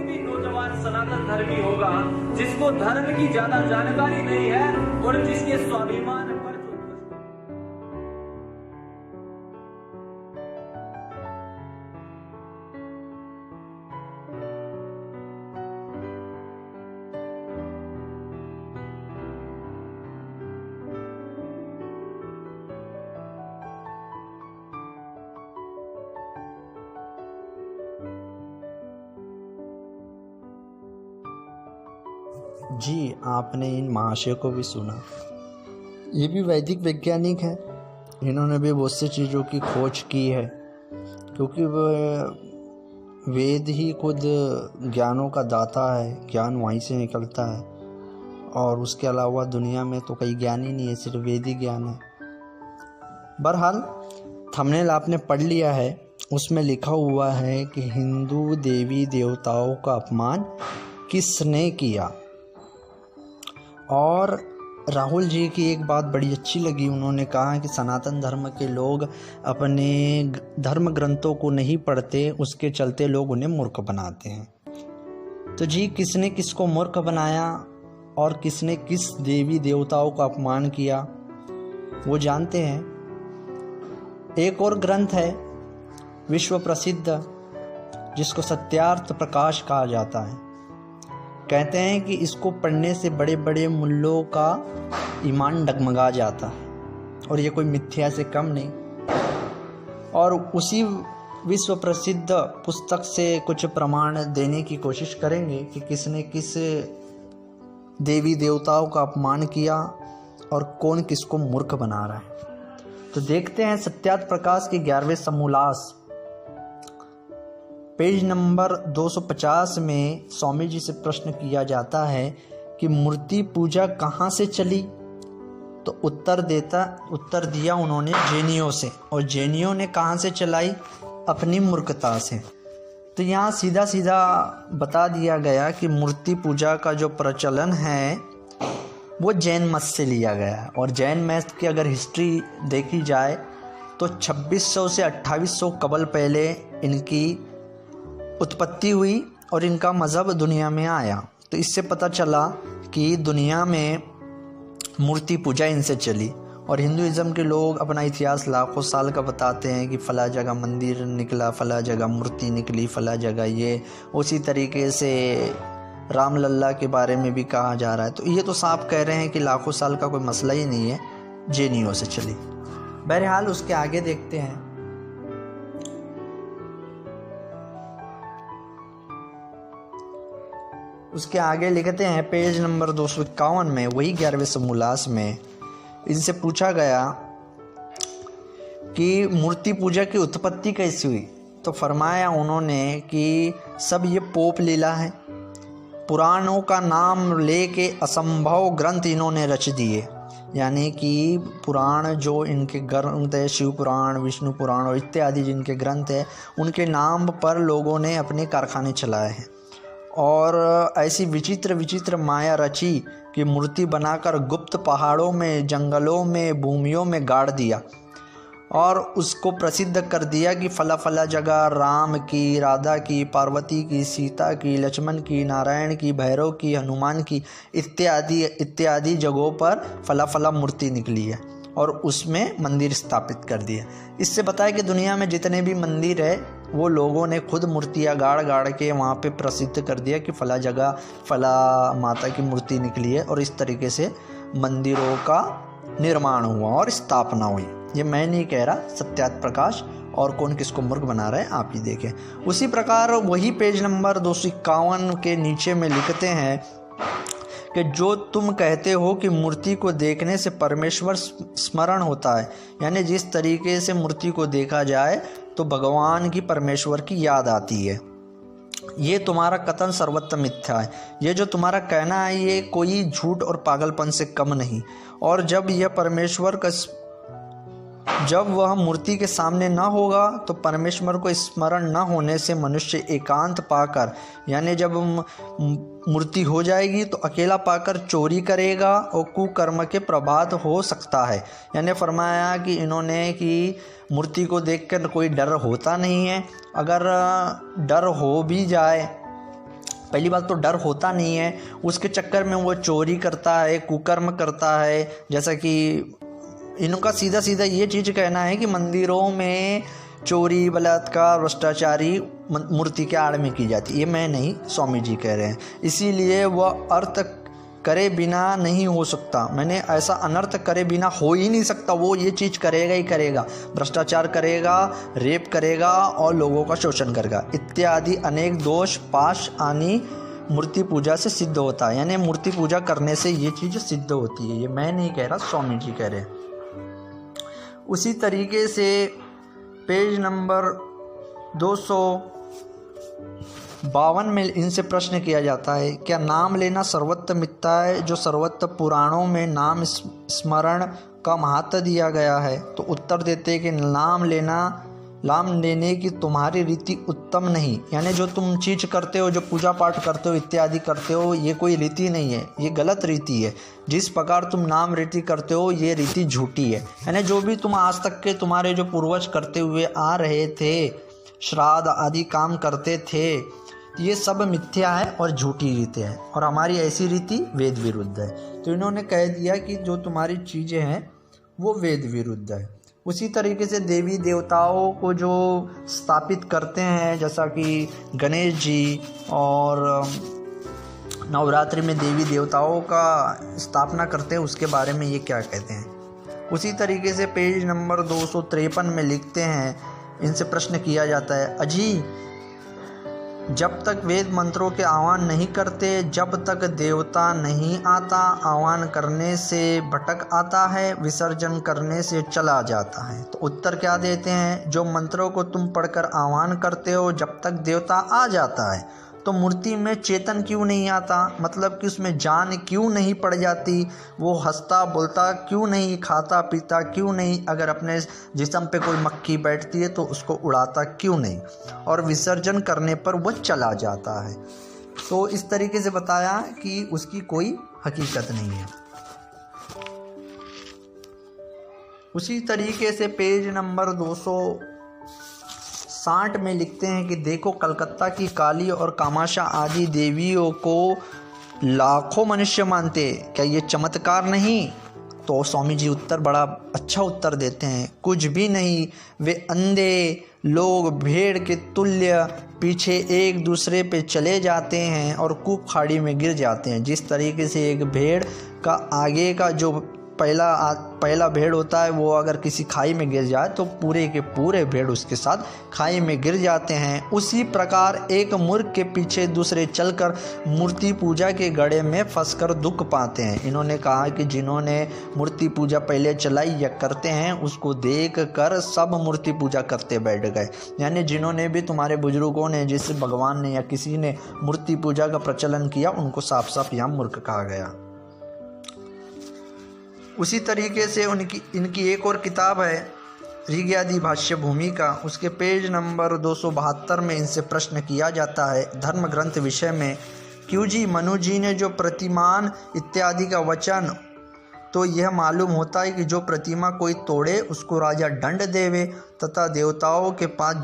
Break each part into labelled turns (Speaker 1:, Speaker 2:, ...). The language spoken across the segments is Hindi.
Speaker 1: भी नौजवान सनातन धर्मी होगा जिसको धर्म की ज्यादा जानकारी नहीं है और जिसके स्वाभिमान पर
Speaker 2: जी, आपने इन महाशय को भी सुना। ये भी वैदिक वैज्ञानिक है। इन्होंने भी बहुत सी चीज़ों की खोज की है, क्योंकि वह वेद ही खुद ज्ञानों का दाता है। ज्ञान वहीं से निकलता है और उसके अलावा दुनिया में तो कई ज्ञान ही नहीं है, सिर्फ वेद ही ज्ञान है। बहरहाल थंबनेल आपने पढ़ लिया है, उसमें लिखा हुआ है कि हिंदू देवी देवताओं का अपमान किसने किया। और राहुल जी की एक बात बड़ी अच्छी लगी, उन्होंने कहा कि सनातन धर्म के लोग अपने धर्म ग्रंथों को नहीं पढ़ते, उसके चलते लोग उन्हें मूर्ख बनाते हैं। तो जी, किसने किसको मूर्ख बनाया और किसने किस देवी देवताओं का अपमान किया वो जानते हैं। एक और ग्रंथ है विश्व प्रसिद्ध, जिसको सत्यार्थ प्रकाश कहा जाता है। कहते हैं कि इसको पढ़ने से बड़े बड़े मुल्लों का ईमान डगमगा जाता है और ये कोई मिथ्या से कम नहीं। और उसी विश्व प्रसिद्ध पुस्तक से कुछ प्रमाण देने की कोशिश करेंगे कि किसने किस देवी देवताओं का अपमान किया और कौन किसको मूर्ख बना रहा है। तो देखते हैं सत्यार्थ प्रकाश के 11वें समोल्लास पेज नंबर 250 में स्वामी जी से प्रश्न किया जाता है कि मूर्ति पूजा कहाँ से चली। तो उत्तर दिया उन्होंने जैनियों से, और जैनियों ने कहाँ से चलाई, अपनी मूर्खता से। तो यहाँ सीधा सीधा बता दिया गया कि मूर्ति पूजा का जो प्रचलन है वो जैन मत से लिया गया है। और जैन मत की अगर हिस्ट्री देखी जाए तो 2600 से 2800 कबल पहले इनकी उत्पत्ति हुई और इनका मज़हब दुनिया में आया। तो इससे पता चला कि दुनिया में मूर्ति पूजा इनसे चली। और हिंदुइज़्म के लोग अपना इतिहास लाखों साल का बताते हैं कि फ़ला जगह मंदिर निकला, फ़ला जगह मूर्ति निकली, फ़ला जगह ये। उसी तरीके से रामलल्ला के बारे में भी कहा जा रहा है। तो ये तो साफ कह रहे हैं कि लाखों साल का कोई मसला ही नहीं है, जैनियों से चली। बहरहाल उसके आगे देखते हैं। उसके आगे लिखते हैं पेज नंबर 251 में, वही 11वें समोल्लास में इनसे पूछा गया कि मूर्ति पूजा की उत्पत्ति कैसी हुई। तो फरमाया उन्होंने कि सब ये पोप लीला है। पुराणों का नाम लेके असंभव ग्रंथ इन्होंने रच दिए, यानी कि पुराण जो इनके ग्रंथ है, शिव पुराण, विष्णु पुराण और इत्यादि जिनके ग्रंथ है, उनके नाम पर लोगों ने अपने कारखाने चलाए हैं। और ऐसी विचित्र विचित्र माया रची कि मूर्ति बनाकर गुप्त पहाड़ों में, जंगलों में, भूमियों में गाड़ दिया और उसको प्रसिद्ध कर दिया कि फला फला जगह राम की, राधा की, पार्वती की, सीता की, लक्ष्मण की, नारायण की, भैरव की, हनुमान की इत्यादि इत्यादि जगहों पर फला फला मूर्ति निकली है और उसमें मंदिर स्थापित कर दिया। इससे बताया कि दुनिया में जितने भी मंदिर है वो लोगों ने खुद मूर्तियाँ गाड़ गाड़ के वहाँ पे प्रसिद्ध कर दिया कि फला जगह फला माता की मूर्ति निकली है, और इस तरीके से मंदिरों का निर्माण हुआ और स्थापना हुई। ये मैं नहीं कह रहा, सत्यार्थ प्रकाश। और कौन किसको मूर्ख बना रहा है आप ही देखें। उसी प्रकार वही पेज नंबर 251 के नीचे में लिखते हैं कि जो तुम कहते हो कि मूर्ति को देखने से परमेश्वर स्मरण होता है, यानी जिस तरीके से मूर्ति को देखा जाए तो भगवान की, परमेश्वर की याद आती है, ये तुम्हारा कथन सर्वत्र मिथ्या है। ये जो तुम्हारा कहना है ये कोई झूठ और पागलपन से कम नहीं। और जब यह परमेश्वर का, जब वह मूर्ति के सामने न होगा तो परमेश्वर को स्मरण न होने से मनुष्य एकांत पाकर, यानी जब मूर्ति हो जाएगी तो अकेला पाकर चोरी करेगा और कुकर्म के प्रभात हो सकता है। यानी फरमाया कि इन्होंने कि मूर्ति को देखकर कोई डर होता नहीं है। अगर डर हो भी जाए पहली बात तो डर होता नहीं है, उसके चक्कर में वो चोरी करता है, कुकर्म करता है। जैसा कि इनका सीधा सीधा ये चीज़ कहना है कि मंदिरों में चोरी, बलात्कार, भ्रष्टाचारी मूर्ति के आड़ में की जाती है। ये मैं नहीं, स्वामी जी कह रहे हैं। इसीलिए वह अर्थ करे बिना नहीं हो सकता, मैंने ऐसा अनर्थ करे बिना हो ही नहीं सकता। वो ये चीज़ करेगा ही करेगा, भ्रष्टाचार करेगा, रेप करेगा और लोगों का शोषण करेगा इत्यादि अनेक दोष पाश आनी मूर्ति पूजा से सिद्ध होता है। यानी मूर्ति पूजा करने से ये चीज़ सिद्ध होती है। ये मैं नहीं कह रहा, स्वामी जी कह रहे हैं। उसी तरीके से पेज नंबर 252 में इनसे प्रश्न किया जाता है, क्या नाम लेना सर्वत्र मिथ्या है जो सर्वत्र पुराणों में नाम स्मरण का महत्व दिया गया है? तो उत्तर देते हैं कि नाम लेने की तुम्हारी रीति उत्तम नहीं। यानी जो तुम चीज़ करते हो, जो पूजा पाठ करते हो इत्यादि करते हो, ये कोई रीति नहीं है, ये गलत रीति है। जिस प्रकार तुम नाम रीति करते हो ये रीति झूठी है। यानी जो भी तुम आज तक के तुम्हारे जो पूर्वज करते हुए आ रहे थे, श्राद्ध आदि काम करते थे, ये सब मिथ्या है और झूठी रीति है और हमारी ऐसी रीति वेद विरुद्ध है। तो इन्होंने कह दिया कि जो तुम्हारी चीज़ें हैं वो वेद विरुद्ध है। उसी तरीके से देवी देवताओं को जो स्थापित करते हैं, जैसा कि गणेश जी और नवरात्रि में देवी देवताओं का स्थापना करते हैं, उसके बारे में ये क्या कहते हैं? उसी तरीके से पेज नंबर 253 में लिखते हैं, इनसे प्रश्न किया जाता है, अजी जब तक वेद मंत्रों के आह्वान नहीं करते, जब तक देवता नहीं आता, आह्वान करने से भटक आता है, विसर्जन करने से चला जाता है। तो उत्तर क्या देते हैं, जो मंत्रों को तुम पढ़कर आह्वान करते हो, जब तक देवता आ जाता है तो मूर्ति में चेतन क्यों नहीं आता? मतलब कि उसमें जान क्यों नहीं पड़ जाती? वो हंसता बोलता क्यों नहीं, खाता पीता क्यों नहीं? अगर अपने जिस्म पे कोई मक्खी बैठती है तो उसको उड़ाता क्यों नहीं? और विसर्जन करने पर वह चला जाता है। तो इस तरीके से बताया कि उसकी कोई हकीकत नहीं है। उसी तरीके से पेज नंबर 260 में लिखते हैं कि देखो कलकत्ता की काली और कामाक्षा आदि देवियों को लाखों मनुष्य मानते, क्या ये चमत्कार नहीं? तो स्वामी जी उत्तर बड़ा अच्छा उत्तर देते हैं, कुछ भी नहीं, वे अंधे लोग भेड़ के तुल्य पीछे एक दूसरे पे चले जाते हैं और कूप खाड़ी में गिर जाते हैं। जिस तरीके से एक भेड़ का आगे का जो पहला भेड़ होता है वो अगर किसी खाई में गिर जाए तो पूरे के पूरे भेड़ उसके साथ खाई में गिर जाते हैं, उसी प्रकार एक मूर्ख के पीछे दूसरे चलकर मूर्ति पूजा के गड्ढे में फंसकर दुख पाते हैं। इन्होंने कहा कि जिन्होंने मूर्ति पूजा पहले चलाई या करते हैं उसको देख कर सब मूर्ति पूजा करते बैठ गए। यानी जिन्होंने भी तुम्हारे बुजुर्गों ने, जैसे भगवान ने या किसी ने मूर्ति पूजा का प्रचलन किया, उनको साफ साफ यहाँ मूर्ख कहा गया। उसी तरीके से इनकी एक और किताब है ऋग्यादि भाष्य भूमिका, उसके पेज नंबर 272 में इनसे प्रश्न किया जाता है धर्म ग्रंथ विषय में, क्यों जी मनु जी ने जो प्रतिमान इत्यादि का वचन, तो यह मालूम होता है कि जो प्रतिमा कोई तोड़े उसको राजा दंड देवे तथा देवताओं के पास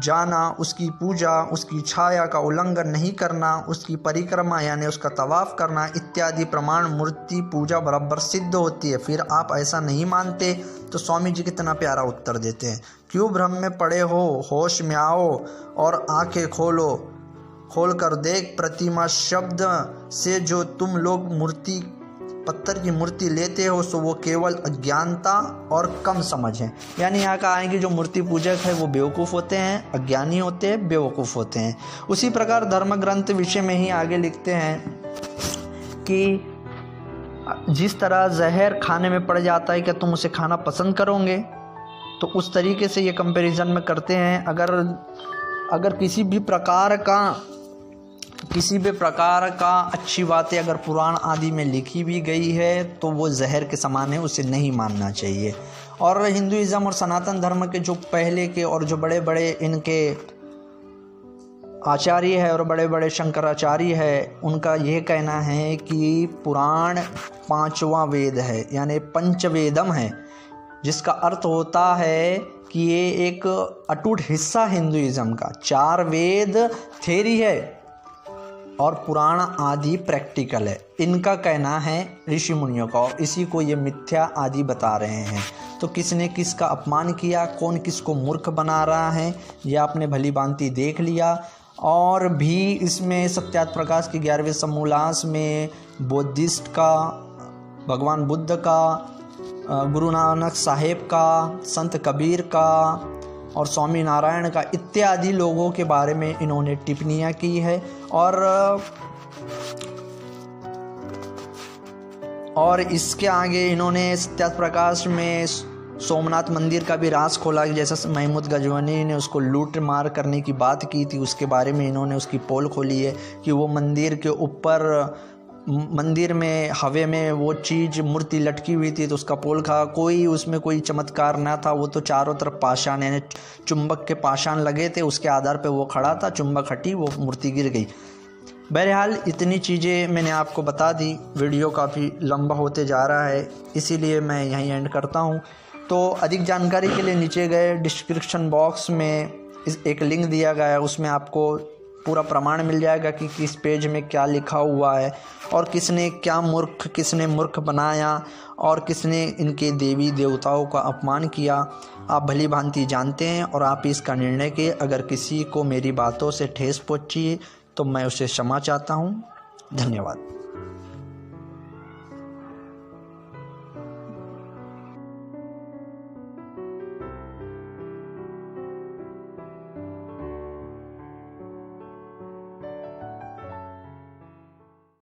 Speaker 2: जाना, उसकी पूजा, उसकी छाया का उल्लंघन नहीं करना, उसकी परिक्रमा यानी उसका तवाफ करना इत्यादि प्रमाण मूर्ति पूजा बराबर सिद्ध होती है। फिर आप ऐसा नहीं मानते? तो स्वामी जी कितना प्यारा उत्तर देते हैं, क्यों भ्रम में पड़े हो, होश में आओ और आंखें खोल कर देख, प्रतिमा शब्द से जो तुम लोग मूर्ति पत्थर की मूर्ति लेते हो सो वो केवल अज्ञानता और कम समझ है। यानी यहाँ कहा है कि जो मूर्ति पूजक है वो बेवकूफ़ होते हैं, अज्ञानी होते हैं, बेवकूफ़ होते हैं। उसी प्रकार धर्म ग्रंथ विषय में ही आगे लिखते हैं कि जिस तरह जहर खाने में पड़ जाता है, क्या तुम उसे खाना पसंद करोगे? तो उस तरीके से ये कंपैरिजन में करते हैं। अगर किसी भी प्रकार का अच्छी बातें अगर पुराण आदि में लिखी भी गई है तो वो जहर के समान है, उसे नहीं मानना चाहिए। और हिंदुइज़्म और सनातन धर्म के जो पहले के और जो बड़े बड़े इनके आचार्य है और बड़े बड़े शंकराचार्य है, उनका यह कहना है कि पुराण पांचवा वेद है, यानी पंचवेदम है, जिसका अर्थ होता है कि ये एक अटूट हिस्सा हिंदुइज्म का, 4 वेद थ्योरी है और पुराण आदि प्रैक्टिकल है, इनका कहना है ऋषि मुनियों का, और इसी को ये मिथ्या आदि बता रहे हैं। तो किसने किसका अपमान किया, कौन किसको मूर्ख बना रहा है, यह आपने भली भांति देख लिया। और भी इसमें सत्यार्थ प्रकाश के 11वें समोल्लास में बुद्धिस्ट का, भगवान बुद्ध का, गुरु नानक साहेब का, संत कबीर का और स्वामी नारायण का इत्यादि लोगों के बारे में इन्होंने टिप्पणियां की है। और इसके आगे इन्होंने सत्यार्थ प्रकाश में सोमनाथ मंदिर का भी राज खोला, जैसा महमूद गजनवी ने उसको लूट मार करने की बात की थी, उसके बारे में इन्होंने उसकी पोल खोली है कि वो मंदिर के ऊपर, मंदिर में हवे में वो चीज़ मूर्ति लटकी हुई थी, तो उसका पोल खा, कोई उसमें कोई चमत्कार ना था, वो तो चारों तरफ पाषाण यानी चुंबक के पाषाण लगे थे, उसके आधार पे वो खड़ा था, चुंबक हटी, वो मूर्ति गिर गई। बहरहाल इतनी चीज़ें मैंने आपको बता दी, वीडियो काफ़ी लंबा होते जा रहा है, इसीलिए मैं यहीं एंड करता हूँ। तो अधिक जानकारी के लिए नीचे गए डिस्क्रिप्शन बॉक्स में एक लिंक दिया गया है, उसमें आपको पूरा प्रमाण मिल जाएगा कि किस पेज में क्या लिखा हुआ है और किसने मूर्ख बनाया और किसने इनके देवी देवताओं का अपमान किया। आप भली भांति जानते हैं और आप इसका निर्णय किए। अगर किसी को मेरी बातों से ठेस पहुंची तो मैं उसे क्षमा चाहता हूं। धन्यवाद।